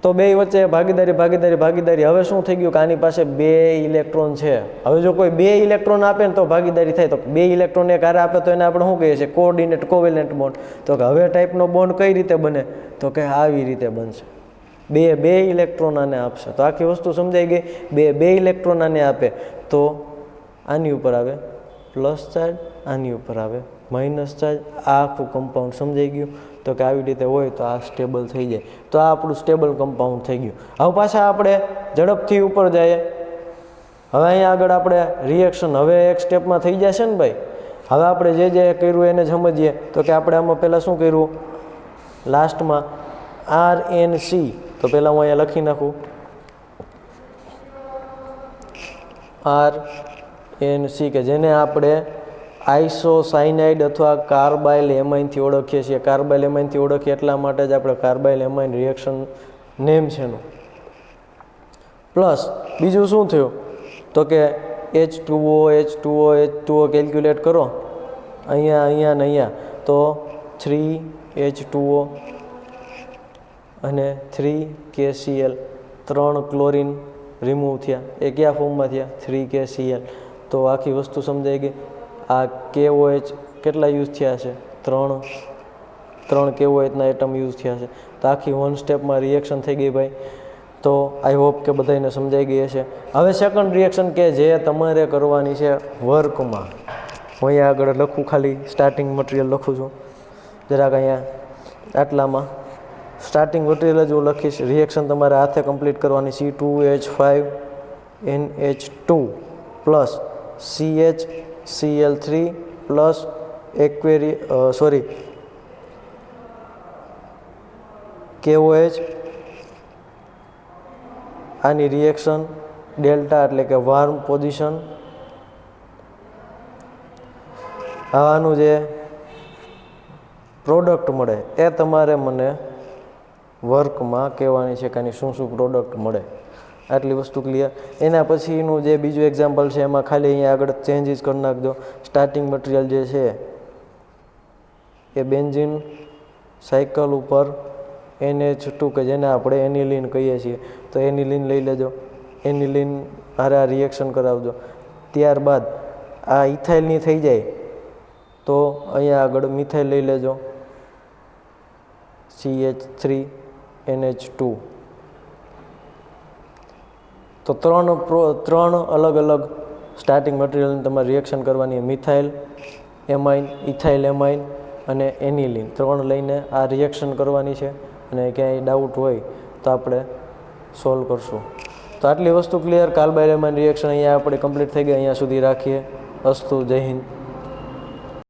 [SPEAKER 1] તો બે વચ્ચે ભાગીદારી. હવે શું થઈ ગયું કે આની પાસે 2 ઇલેક્ટ્રોન છે. હવે જો કોઈ 2 ઇલેક્ટ્રોન આપે ને તો ભાગીદારી થાય. તો 2 ઇલેક્ટ્રોન એક હારે આપે તો એને આપણે શું કહીએ છીએ કોઓર્ડિનેટ કોવેલેન્ટ બોન્ડ. તો કે હવે ટાઈપનો બોન્ડ કઈ રીતે બને તો કે આવી રીતે બનશે. બે ઇલેક્ટ્રોન આને આપશે. તો આખી વસ્તુ સમજાઈ ગઈ. બે ઇલેક્ટ્રોન આને આપે તો આની ઉપર આવે પ્લસ ચાર્જ, આની ઉપર આવે માઇનસ ચાર્જ. આ આખું કમ્પાઉન્ડ સમજાઈ ગયું. તો કે આવી રીતે હોય તો આ સ્ટેબલ થઈ જાય. તો આ આપણું સ્ટેબલ કમ્પાઉન્ડ થઈ ગયું. હવે પાછા આપણે ઝડપથી ઉપર જઈએ. હવે અહીંયા આગળ આપણે રિએક્શન હવે એક સ્ટેપમાં થઈ જશે ને ભાઈ. હવે આપણે જે કર્યું એને સમજીએ તો કે આપણે આમાં પહેલાં શું કર્યું, લાસ્ટમાં RNC, તો પહેલાં હું અહીંયા લખી નાખું RNC, કે જેને આપણે આઇસોસાયનાઇડ અથવા કાર્બાઇલ એમાઇનથી ઓળખીએ છીએ. કાર્બાઇલ એમાઇનથી ઓળખીએ એટલા માટે જ આપણે કાર્બાઇલ એમાઇન રિએક્શન નેમ છે એનું. પ્લસ બીજું શું થયું તો કે H2O કેલ્ક્યુલેટ કરો અહીંયા ને અહીંયા, તો 3H2O અને 3KCl, 3 ક્લોરીન રિમૂવ થયા. એ કયા ફોર્મમાં થયા? 3KCl. તો આખી વસ્તુ સમજાઈ ગઈ. આ KOH કેટલા યુઝ થયા છે? 3 KOHના એટમ યુઝ થયા છે. તો આખી વન સ્ટેપમાં રિએક્શન થઈ ગઈ ભાઈ. તો આઈ હોપ કે બધાને સમજાઈ ગઈ હશે. હવે સેકન્ડ રિએક્શન કે જે તમારે કરવાની છે વર્કમાં, હું અહીંયા આગળ લખું, ખાલી સ્ટાર્ટિંગ મટીરિયલ લખું છું જરાક અહીંયા આટલામાં. સ્ટાર્ટિંગ મટીરિયલ જ હું લખીશ. રિએક્શન તમારે હાથે કમ્પ્લીટ કરવાની. C2H5NH2 plus CHCl3 plus KOH. આની રિએક્શન ડેલ્ટા એટલે કે વાર્મ પોઝિશન. આનું જે પ્રોડક્ટ મળે એ તમારે મને વર્કમાં કહેવાની છે કે આની શું પ્રોડક્ટ મળે. આટલી વસ્તુ ક્લિયર. એના પછીનું જે બીજું એક્ઝામ્પલ છે એમાં ખાલી અહીંયા આગળ ચેન્જીસ કરી નાખજો. સ્ટાર્ટિંગ મટીરિયલ જે છે એ બેન્ઝીન સાયકલ ઉપર NH2 કે જેને આપણે એનિલિન કહીએ છીએ, તો એનિલિન લઈ લેજો. એનિલિન હારે આ રિએક્શન કરાવજો. ત્યારબાદ આ ઇથાઇલની થઈ જાય તો અહીંયા આગળ મિથાઇલ લઈ લેજો, CH3NH2. તો ત્રણ અલગ અલગ સ્ટાર્ટિંગ મટીરિયલની તમારે રિએક્શન કરવાની. મિથાઇલ એમાઇન, ઇથાઇલ એમાઇન અને એનિલિન 3 લઈને આ રિએક્શન કરવાની છે. અને ક્યાંય ડાઉટ હોય તો આપણે સોલ્વ કરશું. તો આટલી વસ્તુ ક્લિયર. કાર્બાઇલ એમાઇન રિએક્શન અહીંયા આપણે કમ્પ્લીટ થઈ ગઈ. અહીંયા સુધી રાખીએ. અસ્તુ. જય હિન્દ.